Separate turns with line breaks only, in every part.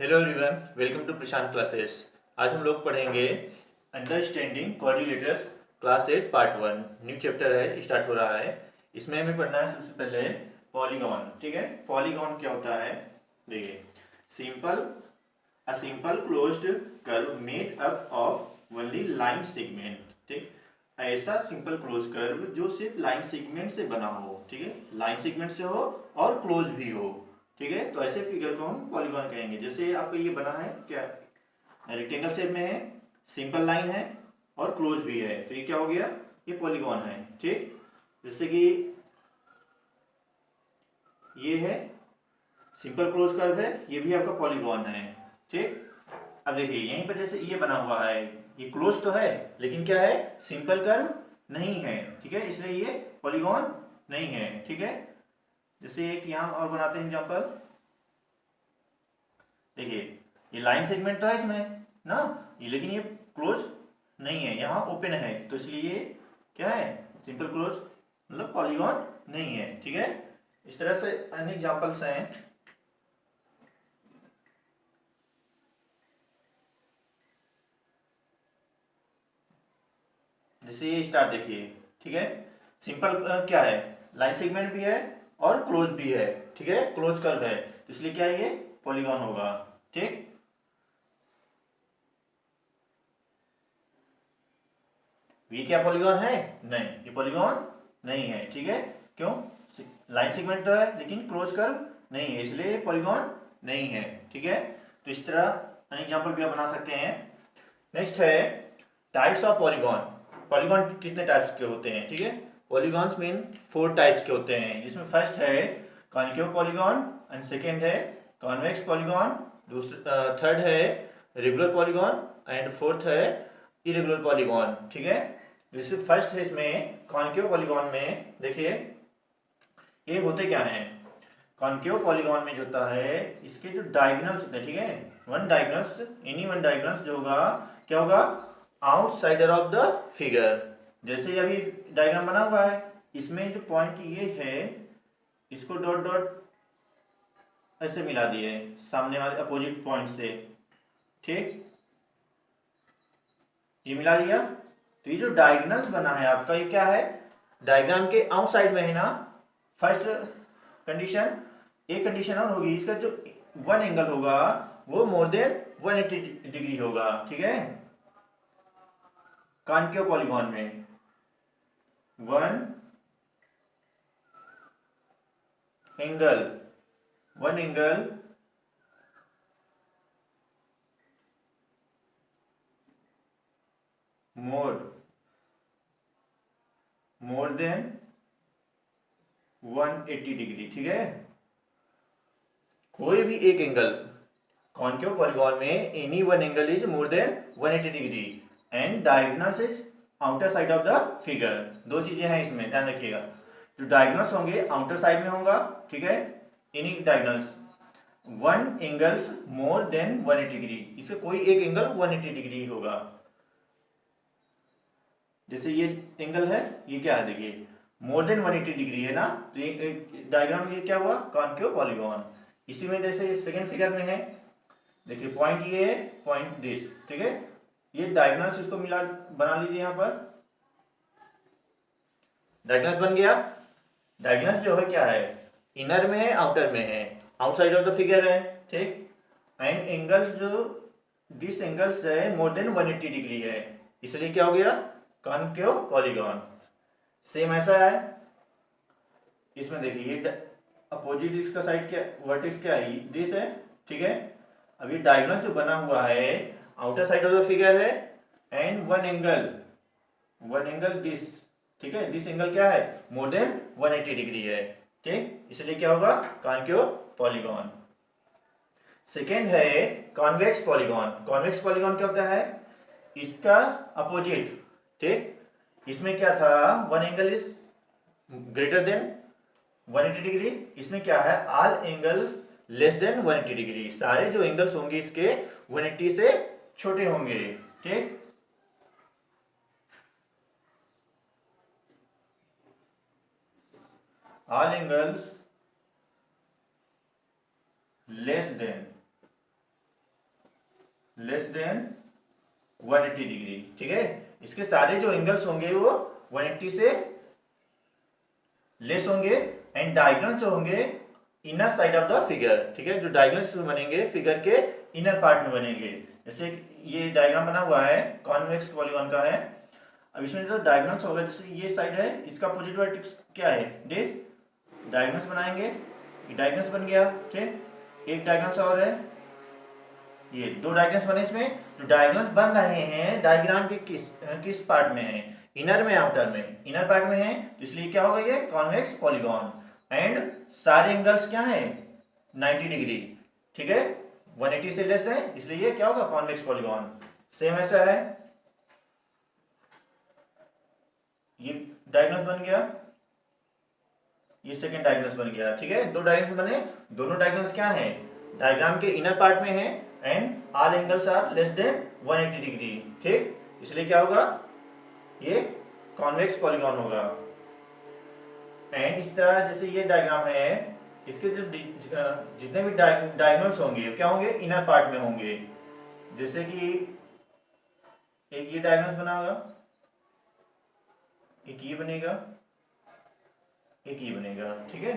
Hello everyone, welcome to Prashant classes. आज हम लोग पढ़ेंगे understanding coordinators class 8 part 1। New chapter है, स्टार्ट हो रहा है। इसमें हमें पढ़ना है सबसे पहले पॉलीगॉन। ठीक है, पॉलीगॉन क्या होता है? देखिए, simple a simple closed curve made up of only line segment. ठीक, ऐसा सिंपल क्लोज कर्व जो सिर्फ लाइन सेगमेंट से बना हो। ठीक है, लाइन सेगमेंट से हो और क्लोज भी हो। ठीक है, तो ऐसे फिगर को हम पॉलीगॉन कहेंगे। जैसे आपको ये बना है क्या, रेक्टेंगल शेप में है, सिंपल लाइन है और क्लोज भी है, तो ये क्या हो गया? ये पॉलीगॉन है। ठीक, जैसे कि ये है सिंपल क्लोज कर्व है, ये भी आपका पॉलीगॉन है। ठीक, अब देखिए यहीं पर जैसे ये बना हुआ है, ये क्लोज तो है लेकिन क्या है, सिंपल कर्व नहीं है। ठीक है, इसलिए ये पॉलीगॉन नहीं है। ठीक है, जैसे एक यहाँ और बनाते हैं एग्जांपल। देखिए, ये लाइन सेगमेंट तो है इसमें ना, ये लेकिन ये क्लोज नहीं है, यहाँ ओपन है, तो इसलिए ये क्या है, सिंपल क्लोज मतलब पॉलीगॉन नहीं है। ठीक है, इस तरह से अन्य एग्जांपल्स हैं। जैसे ये स्टार देखिए। ठीक है, सिंपल क्या है, लाइन सेगमेंट भी है और क्लोज भी है। ठीक है, क्लोज कर्व है, तो इसलिए क्या है, ये पॉलीगॉन होगा। ठीक, ये क्या पॉलीगॉन है? नहीं, ये पॉलीगॉन नहीं है। ठीक है, क्यों? लाइन सेगमेंट तो है लेकिन क्लोज कर्व नहीं है, इसलिए ये पॉलीगॉन नहीं है। ठीक है, तो इस तरह अनेक एग्जांपल भी आप बना सकते हैं। नेक्स्ट है टाइप्स ऑफ पॉलीगॉन। पॉलीगॉन कितने टाइप्स के होते हैं? ठीक है, पॉलीगॉन्स मीन 4 टाइप्स के होते हैं, जिसमें फर्स्ट है कॉन्केव पॉलीगॉन एंड सेकेंड है कॉन्वेक्स पॉलीगॉन, दूसरा थर्ड है रेगुलर पॉलीगॉन एंड फोर्थ है इरेगुलर पॉलीगॉन। ठीक है, जैसे फर्स्ट है इसमें कॉन्केव पॉलीगॉन में, देखिए ये होते क्या हैं। कॉन्केव पॉलीगॉन में जो होता है, इसके जो डायगोनल्स होते हैं, ठीक है, one diagonals, any one diagonals जो होगा, क्या होगा, आउटसाइडर ऑफ द फिगर। जैसे अभी डायग्राम बना हुआ है, इसमें जो पॉइंट ये है, इसको डॉट डॉट ऐसे मिला दिए सामने वाले अपोजिट पॉइंट से। ठीक, ये मिला दिया, तो ये जो डायगोनल्स बना है आपका, ये क्या है, डायग्राम के आउटसाइड में है ना। फर्स्ट कंडीशन, एक कंडीशन और होगी, इसका जो वन एंगल होगा वो मोर देन 180 डिग्री होगा। ठीक है, कॉन्केव पॉलीगॉन में angle one angle more than 180 degree. ठीक है, कोई भी एक एंगल कॉन्केव पॉलीगॉन में, any one angle is more than 180 degree and diagonals is outer side of the figure. दो चीजें हैं इसमें, ध्यान रखिएगा। जो डायगोनल्स होंगे आउटर साइड में होगा। ठीक है, any diagonals one angles more than 180 degree, इससे कोई एक एंगल 180 डिग्री होगा। जैसे ये एंगल है, ये क्या है, देखिए मोर देन 180 डिग्री है ना, तो ये डायग्राम में ये क्या हुआ, कॉन्केव पॉलीगॉन। इसी में जैसे सेकंड फिगर में है, देखिए पॉइंट ये है, पॉइंट दिस। ठीक है, ये डायगोनल्स, इसको मिला बना लीजिए, यहां पर डायगोनल्स बन गया। डायगोनल्स जो है क्या है, इनर में है आउटर में है, आउटसाइड ऑफ द फिगर है। ठीक, एंड एंगल जो दिस एंगल्स है मोर देन 180 डिग्री है, इसलिए क्या हो गया, कॉन्केव पॉलीगॉन। सेम ऐसा है इसमें, देखिए ये अपोजिट इसका साइड क्या, वर्टेक्स क्या है, दिस है। ठीक है, अब ये डायगोनल जो बना हुआ है outer side of the figure है एंड वन एंगल दिस। ठीक है, दिस एंगल क्या है, मोर देन 180 डिग्री है। ठीक, इसलिए क्या होगा, कॉन्केव पॉलीगॉन। सेकेंड है कॉन्वेक्स पॉलीगॉन। कॉन्वेक्स पॉलीगॉन क्या होता है, इसका अपोजिट। ठीक, इसमें क्या था, one angle is greater than 180 degree, इसमें क्या है, all angles less than 180 degree, सारे जो एंगल्स होंगे इसके 180 से छोटे होंगे। ठीक, all angles less than less than 180 degree, ठीक है। इसके सारे जो एंगल्स होंगे वो 180 से लेस होंगे एंड डायगोनल्स जो होंगे inner side of the figure, ठीक है। जो डायगोनल्स बनेंगे फिगर के इनर पार्ट में बनेंगे। जैसे ये डायग्राम बना हुआ है कॉन्वेक्स पॉलीगॉन का है। अब इसमें जो डायगोनल्स होगा, जैसे ये साइड है, इसका अपोजिट वर्टेक्स क्या है, दिस। डायगोनल्स बनाएंगे, ये डायगोनल्स बन गया, ठीक। एक डायगोनल्स और है, ये दो डायगोनल्स बने। इसमें जो डायगोनल्स बन रहे हैं डायग्राम के किस पार्ट में है, इनर में आउटर में, इनर पार्ट में है, तो इसलिए क्या होगा ये कॉन्वेक्स पॉलीगॉन। एंड सारे एंगल्स क्या है 90 डिग्री, ठीक है, 180 से लेस है, इसलिए ये क्या होगा कॉन्वेक्स पॉलीगॉन। सेम ऐसा है, ये डायगोनल्स बन गया, ये सेकंड डायगोनल्स बन गया, ठीक है। दो डायगोनल्स बने, दोनों डायगोनल्स क्या है डायग्राम के इनर पार्ट में है and all angles are less than 180 degree, ठीक। इसलिए क्या होगा ये कॉन्वेक्स पॉलीगॉन होगा। एंड इस तरह जैसे ये डायग्राम है, इसके जो जितने भी डायगोनल्स होंगे क्या होंगे इनर पार्ट में होंगे। जैसे कि एक ये डायगोनल्स बना होगा, एक ये बनेगा, एक ये बनेगा, ठीक है।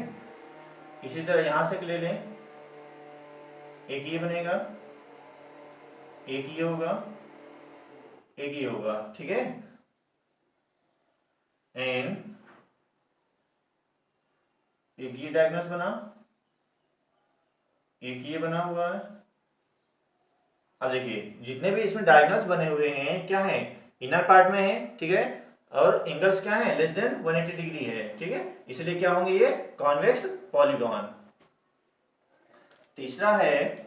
इसी तरह यहां से ले लें, एक ये बनेगा, एक ये होगा, एक ये होगा, ठीक है। एंड एक ये डायगोनल्स बना, एक ये बना हुआ है। अब देखिए जितने भी इसमें डायगोनल्स बने हुए हैं क्या है इनर पार्ट में है, ठीक है, और एंगल्स क्या है लेस देन 180 डिग्री है, ठीक है। इसलिए क्या होंगे ये कॉन्वेक्स पॉलीगॉन। तीसरा है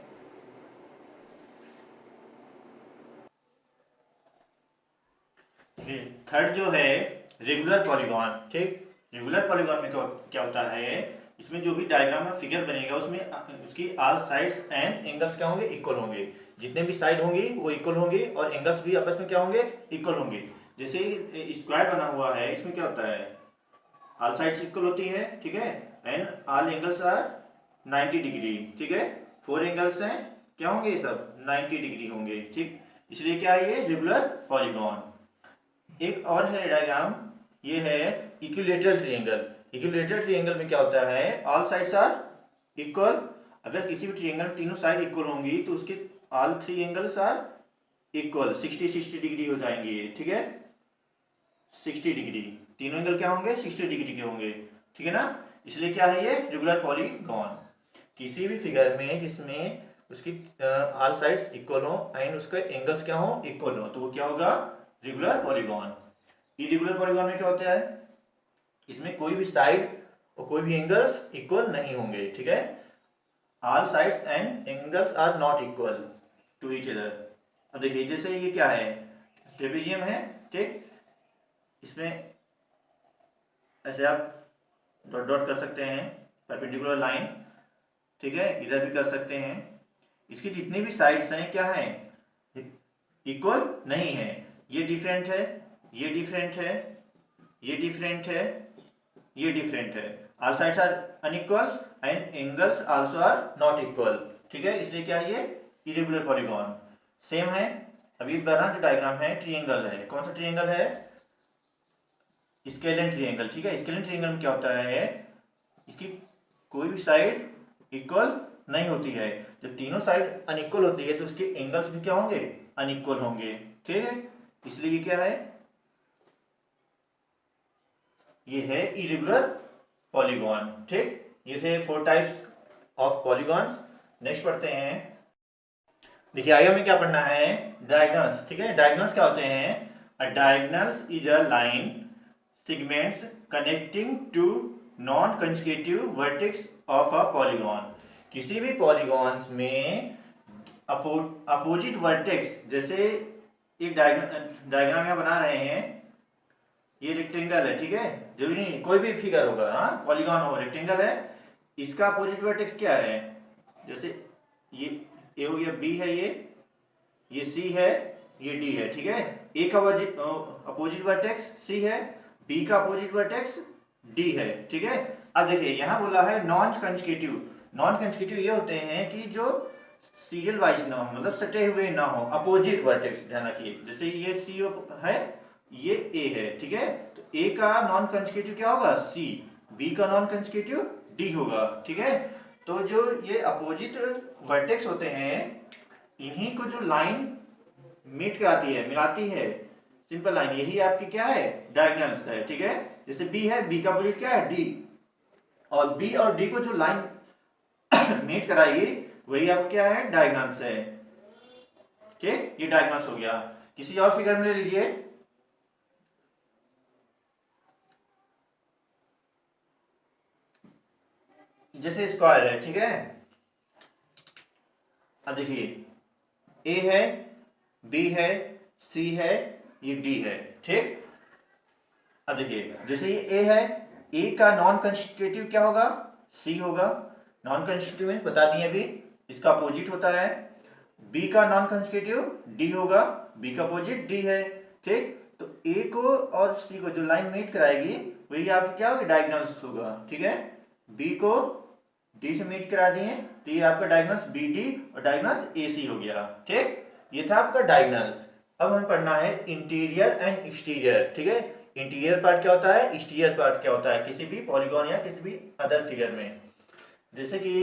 थर्ड जो है रेगुलर पॉलीगॉन, ठीक। रेगुलर पॉलीगॉन में क्या होता है, इसमें जो भी डायग्राम में फिगर बनेगा उसमें उसकी ऑल साइड्स एंड एंगल्स क्या होंगे इक्वल होंगे। जितने भी साइड होंगी वो इक्वल होंगे और एंगल्स भी आपस में क्या होंगे इक्वल होंगे। जैसे स्क्वायर बना हुआ है, इसमें क्या होता है ऑल साइड्स इक्वल होती है, ठीक है, and all angles are 90 degree, ठीक है। फोर एंगल्स हैं क्या होंगे ये सब 90 डिग्री होंगे, ठीक। इसलिए क्या है ये रेगुलर पॉलीगॉन। एक और है डायग्राम, ये है इक्विलैटरल ट्रायंगल। इक्विलैटरल ट्रायंगल में क्या होता है ऑल साइड्स आर इक्वल। अगर किसी भी ट्रायंगल तीनों साइड इक्वल होंगी तो उसके all three angles are equal, 60 degree हो जाएंगे, ठीक है। 60 डिग्री, तीनों एंगल क्या होंगे 60 डिग्री के होंगे, ठीक है ना। इसलिए क्या है ये रेगुलर पॉलीगॉन। किसी भी फिगर में जिसमें उसकी ऑल साइड्स इक्वल हो एंड उसका एंगल्स क्या हो इक्वल हो तो वो क्या होगा रेगुलर पॉलीगॉन। इरेगुलर पॉलीगॉन में क्या होता है, इसमें कोई भी साइड और कोई भी एंगल्स इक्वल नहीं होंगे, ठीक है। All sides and angles are not equal to each other. अब देखिए जैसे ये क्या है ट्रेपेजियम है, ठीक। इसमें ऐसे आप डॉट डॉट कर सकते हैं परपेंडिकुलर लाइन, ठीक है, इधर भी कर सकते हैं। इसकी जितनी भी साइड्स हैं क्या है इक्वल नहीं है, ये डिफरेंट है, ये डिफरेंट है, ये डिफरेंट है, ये डिफरेंट है। All sides are unequals and angles also are not equal, ठीक है। इसलिए क्या है ये इरेगुलर पॉलीगॉन। सेम है अभी बना जो डायग्राम है ट्रायंगल है, कौन सा ट्रायंगल है स्केलेन ट्रायंगल, ठीक है। स्केलेन ट्रायंगल में क्या होता है इसकी कोई भी साइड इक्वल नहीं होती है। जब तीनों साइड अनइक्वल होती है तो उसके एंगल्स भी क्या होंगे अनइक्वल होंगे, ठीक है। इसलिए ये क्या है ये है इरेगुलर पॉलीगॉन, ठीक। ये थे 4 टाइप्स ऑफ पॉलीगॉन्स। नेक्स्ट पढ़ते हैं, देखिए आगे हमें क्या पढ़ना है डायगोनल्स, ठीक है। डायगोनल्स क्या होते हैं, a diagonals is a line segments connecting two non consecutive vertex of a polygon. किसी भी पॉलीगॉन्स में अपोजिट वर्टेक्स, जैसे एक डायग्राम यहाँ बना रहे हैं, ये रेक्टेंगल है, ठीक है, जरूरी नहीं कोई भी फिगर होगा, हाँ पॉलीगॉन हो रेक्टेंगल है, इसका अपोजिट वर्टेक्स क्या है, जैसे ये ए हो गया, बी है, ये सी है, ये डी है, ठीक है। ए का अपोजिट वर्टेक्स सी है, बी का अपोजिट वर्टेक्स डी है, ठीक है। अब देखिए यहाँ बोला है नॉन कंसेक्यूटिव। नॉन कंसेक्यूटिव ये होते हैं कि जो सीरियल वाइज ना हो, मतलब सटे हुए ना हो, अपोजिट वर्टेक्स, ध्यान रखिए। जैसे ये सी है, ये ए है, ठीक है, तो ए का नॉन कंसेक्यूटिव क्या होगा, सी, बी का नॉन कंसेक्यूटिव डी होगा, ठीक है। तो जो ये अपोजिट वर्टेक्स होते हैं, इन्हीं को जो लाइन मीट कराती है, मिलाती है, सिंपल लाइन, यही आपकी क्या है, डायगोनल्स है, ठीक है। जैसे बी है, बी का अपोजिट क्या है, डी, और बी और डी को जो लाइन मीट कराएगी वही आपका क्या है, डायगोनल्स है, ठीक, ये डायगोनल्स हो गया। किसी और फिगर में ले लीजिए, जैसे स्क्वायर है, ठीक है। अब देखिए ए है, बी है, सी है, ये डी है, ठीक। अब देखिए जैसे ये ए है, ए का नॉन कंस्टिट्यूटिव क्या होगा, सी होगा, नॉन कंस्टिट्यूटिव मीन्स बता दिए अभी, इसका अपोजिट होता है। बी का नॉन कंस्टिट्यूटिव डी होगा, बी का अपोजिट डी है, ठीक। तो ए को और सी को जो लाइन मीट कराएगी वही आपकी क्या होगी, डायगोनल्स होगा, ठीक है। बी को डी से मीट करा दिए तो ये आपका डायगोनल्स बी डी और डायगोनल्स ए सी हो गया, ठीक। ये था आपका डायगोनल्स। अब हमें पढ़ना है इंटीरियर एंड एक्सटीरियर, ठीक है। इंटीरियर पार्ट क्या होता है, एक्सटीरियर पार्ट क्या होता है किसी भी पॉलीगॉन या किसी भी अदर फिगर में। जैसे कि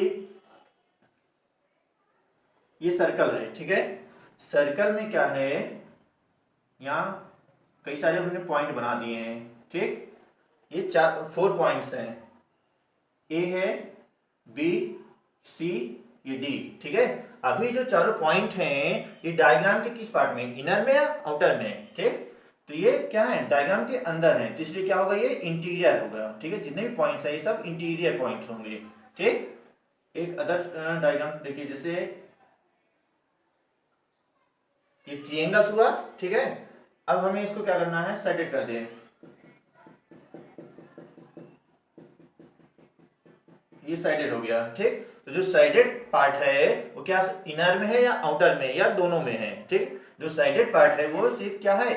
ये सर्कल है, ठीक है। सर्कल में क्या है, यहाँ कई सारे हमने पॉइंट बना दिए हैं, ठीक। ये 4 पॉइंट्स हैं, ए है, बी, सी, ये डी, ठीक है। अभी जो चारों पॉइंट हैं ये डायग्राम के किस पार्ट में, इनर में या आउटर में, ठीक। तो ये क्या है, डायग्राम के अंदर है, तो इसलिए क्या होगा, ये इंटीरियर होगा, ठीक है। जितने भी पॉइंट्स हैं ये सब इंटीरियर पॉइंट्स होंगे, ठीक। एक अदर डायग्राम देखिए, जैसे ये ट्रायंगल्स हुआ, ठीक है। अब हमें इसको क्या करना है, सेट कर दें, ये साइडेड हो गया, ठीक। तो जो साइडेड पार्ट है वो क्या इनर में है या आउटर में या दोनों में है, ठीक। जो साइडेड पार्ट है वो सिर्फ क्या है,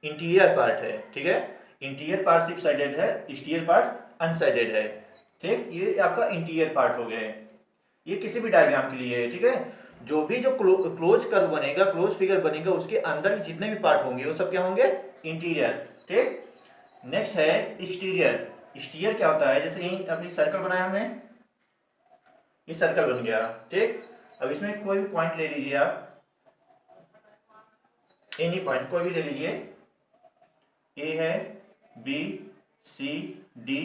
इंटीरियर पार्ट है, ठीक है। इंटीरियर पार्ट सिर्फ साइडेड है, एक्सटीरियर पार्ट अनसाइडेड है, ठीक। ये आपका इंटीरियर पार्ट हो गए, ये किसी भी डायग्राम के लिए है, ठीक है। जो भी जो क्लोज कर्व बनेगा, क्लोज फिगर बनेगा, उसके अंदर जितने भी पार्ट होंगे वो सब क्या होंगे, इंटीरियर, ठीक। नेक्स्ट है एक्सटीरियर। एक्सटीरियर क्या होता है, जैसे यही अपनी सर्कल बनाया हमने, ये सर्कल बन गया, ठीक। अब इसमें कोई भी पॉइंट ले लीजिए आप, एनी पॉइंट कोई भी ले लीजिए, ए है, बी, सी, डी,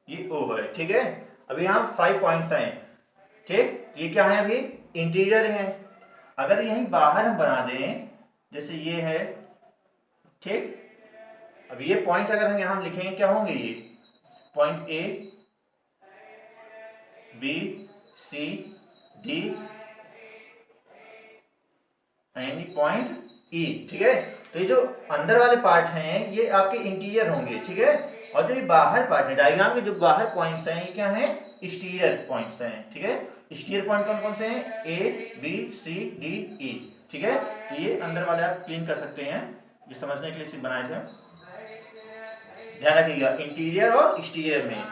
ये ओ है, ठीक है। अभी यहाँ 5 पॉइंट्स हैं, ठीक। ये क्या है, अभी इंटीरियर है। अगर यहीं बाहर हम बना दें, जैसे ये है, ठीक। अब ये पॉइंट्स अगर हम यहाँ लिखेंगे क्या होंगे, ये point A, B, C, D and point E, ठीक है। तो ये जो अंदर वाले पार्ट हैं ये आपके इंटीरियर होंगे, ठीक है। और जो ये बाहर पार्ट है, डायग्राम के जो बाहर पॉइंट्स हैं ये क्या हैं, एक्सटीरियर पॉइंट्स हैं, ठीक है। एक्सटीरियर पॉइंट कौन कौन से हैं, ए, बी, सी, डी, ई, ठीक है। तो ये अंदर वाले आप क्लीन कर सकते हैं, ये समझने के लिए सिर्फ बनाए थे। ध्यान रखिएगा इंटीरियर और एक्सटीरियर में,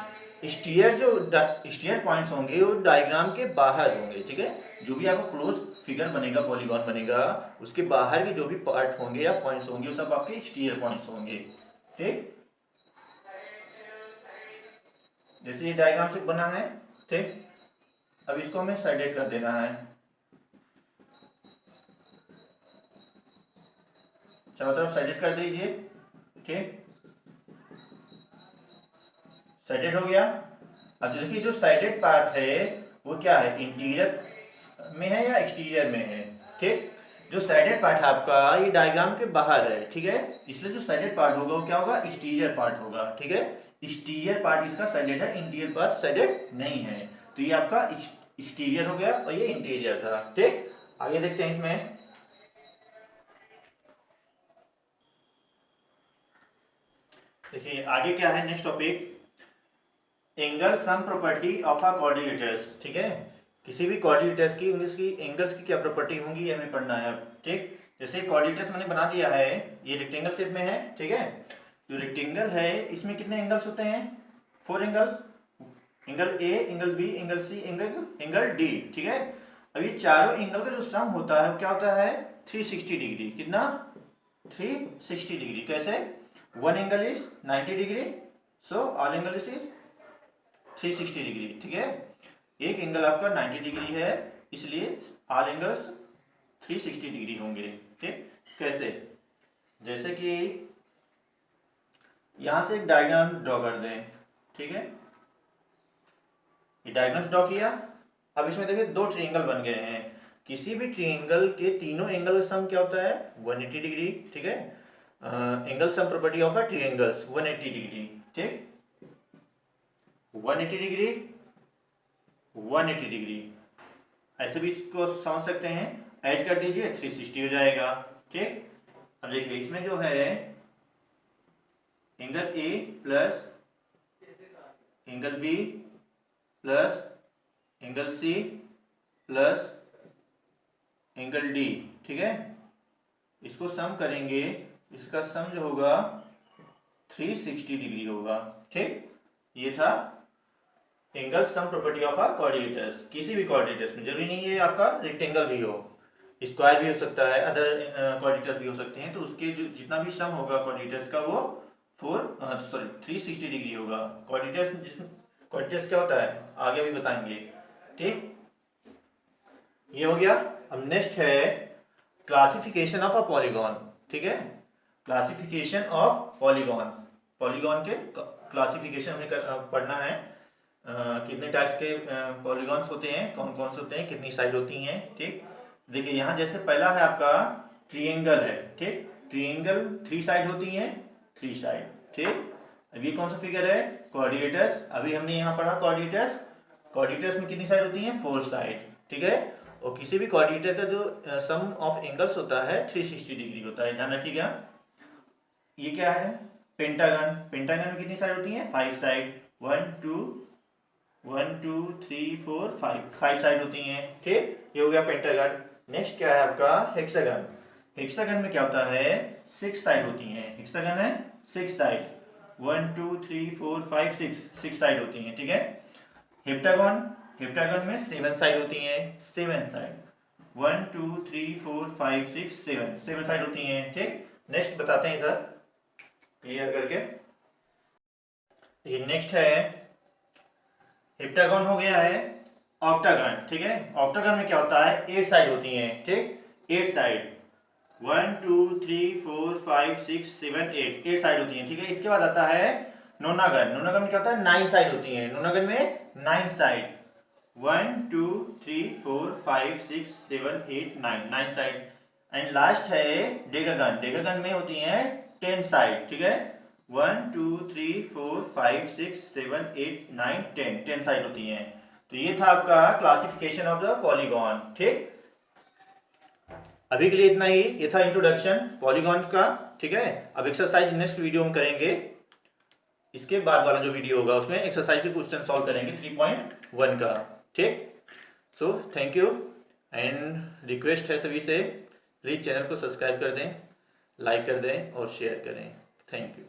एक्सटीरियर जो एक्सटीरियर पॉइंट्स होंगे वो डायग्राम के बाहर होंगे, ठीक है। जो भी आपको क्लोज फिगर बनेगा, पॉलीगॉन बनेगा, उसके बाहर के जो भी पार्ट होंगे या पॉइंट्स होंगे वो सब आपके एक्सटीरियर पॉइंट्स होंगे, ठीक। जैसे ये डायग्राम से बना है, ठीक। अब इसको हमें साइडेड कर देना है, चारों तरफ साइडेड कर दीजिए, ठीक। साइडेड हो गया। अब देखिए जो साइडेड पार्ट है वो क्या है, इंटीरियर में है या एक्सटीरियर में है, ठीक। जो साइडेड पार्ट आपका ये डायग्राम के बाहर है, ठीक है। इसलिए जो साइडेड पार्ट होगा वो क्या होगा, एक्सटीरियर पार्ट होगा, ठीक है। एक्सटीरियर पार्ट इसका साइडेड है, इंटीरियर पार्ट साइडेड नहीं है, तो ये आपका एक्सटीरियर हो गया और ये इंटीरियर था, ठीक। आगे देखते हैं इसमें, देखिए आगे क्या है, next topic angle sum property of a coordinators, ठीक है। किसी भी कोऑर्डिनेटर्स की उसकी एंगल्स की क्या प्रॉपर्टी होंगी ये हमें पढ़ना है, ठीक। जैसे कोऑर्डिनेटर्स मैंने बना दिया है, ये रेक्टेंगल शेप में है, ठीक है। जो रेक्टेंगल है इसमें कितने एंगल्स होते हैं, 4 angles, angle A, angle B, angle C, angle D, ठीक है। अब ये चारों एंगल का जो सम होता है वो क्या होता है 360 डिग्री। कितना 360 डिग्री। कैसे? One angle is 90 degree, so all angle is 360 degree. ठीक है, एक एंगल आपका 90 डिग्री है, इसलिए ऑल एंगल्स 360 डिग्री होंगे। ठीक, कैसे? जैसे कि यहां से एक डायग्राम ड्रॉ कर दें। ठीक है, ये डायग्राम ड्रॉ किया। अब इसमें देखिए दो ट्रायंगल बन गए हैं। किसी भी ट्रायंगल के तीनों एंगल का सम क्या होता है 180 डिग्री। ठीक है, angle sum property of a triangles 180 degree. ठीक, 180 डिग्री 180 डिग्री, ऐसे भी इसको समझ सकते हैं। ऐड कर दीजिए 360 हो जाएगा। ठीक, अब देखिए इसमें जो है angle A plus angle B plus angle C plus angle D. ठीक है, इसको सम करेंगे, इसका सम जो होगा 360 डिग्री होगा। ठीक, ये था angle sum property of a quadrilaterals. किसी भी क्वाड्रिलेटरस में, जरूरी नहीं है आपका रेक्टेंगल भी हो, स्क्वायर भी हो सकता है, अदर क्वाड्रिलेटरस भी हो सकते हैं। तो उसके जो जितना भी सम होगा क्वाड्रिलेटरस का वो 360 डिग्री होगा। क्वाड्रिलेटरस क्या होता है आगे भी बताएंगे। ठीक, ये हो गया। अब नेक्स्ट है क्लासिफिकेशन ऑफ अ पॉलीगॉन। ठीक है, क्लासिफिकेशन ऑफ पॉलीगॉन। पॉलीगॉन के क्लासिफिकेशन हमें पढ़ना है। कितने टाइप्स के पॉलीगॉन्स होते हैं, कौन कौन से होते हैं, कितनी साइड होती हैं। ठीक, देखिए यहाँ जैसे पहला है आपका ट्रायंगल है। ठीक, ट्रायंगल 3 साइड होती हैं, 3 साइड। ठीक, अब ये कौन सा फिगर है क्वाड्रिलेटरस। अभी हमने यहाँ पढ़ा क्वाड्रिलेटरस। क्वाड्रिलेटरस में कितनी साइड होती हैं 4 साइड। ठीक है, और किसी भी क्वाड्रिलेटर का जो सम ऑफ एंगल्स होता है 360 डिग्री होता है, ध्यान रखिएगा। ये क्या है पेंटागन। पेंटागन में कितनी साइड होती हैं 5 साइड। 1 2 3 4 5 साइड होती हैं। ठीक, ये हो गया पेंटागन। नेक्स्ट क्या है आपका हेक्सागन। हेक्सागन में क्या होता है 6 साइड होती हैं। हेक्सागन है 6 साइड। 1 2 3 4 5 6 साइड होती हैं। ठीक है, हेप्टागन, हेप्टागन में 7 साइड होती हैं। 7 साइड 1 2 3 4 5 6 7 साइड होती हैं। ठीक, नेक्स्ट बताते हैं सर क्लियर करके। ये नेक्स्ट है हेप्टागन हो गया है ऑक्टागन। ठीक है, ऑक्टागन में क्या होता है 8 साइड होती हैं। ठीक, 8 साइड 1 2 3 4 5 6 7 8 साइड होती हैं। ठीक है, इसके बाद आता है नोनागन। नोनागन में क्या होता है 9 साइड होती हैं। नोनागन में 9 साइड 1 2 3 4 5 6 7 8 9 साइड। एंड लास्ट है डेकागन। डेकागन में होती हैं 10 साइड। ठीक है, 1 2 3 4 5 6 7 8 9 10 साइड होती हैं। तो ये था आपका क्लासिफिकेशन ऑफ द पॉलीगॉन। ठीक, अभी के लिए इतना ही। ये था इंट्रोडक्शन पॉलीगॉन्स का। ठीक है, अब एक्सरसाइज नेक्स्ट वीडियो में करेंगे। इसके बाद वाला जो वीडियो होगा उसमें एक्सरसाइज के क्वेश्चन सॉल्व करेंगे 3.1 का। ठीक, so thank you and request है सभी से प्लीज चैनल को सब्सक्राइब कर दें, लाइक कर दें और शेयर करें। Thank you.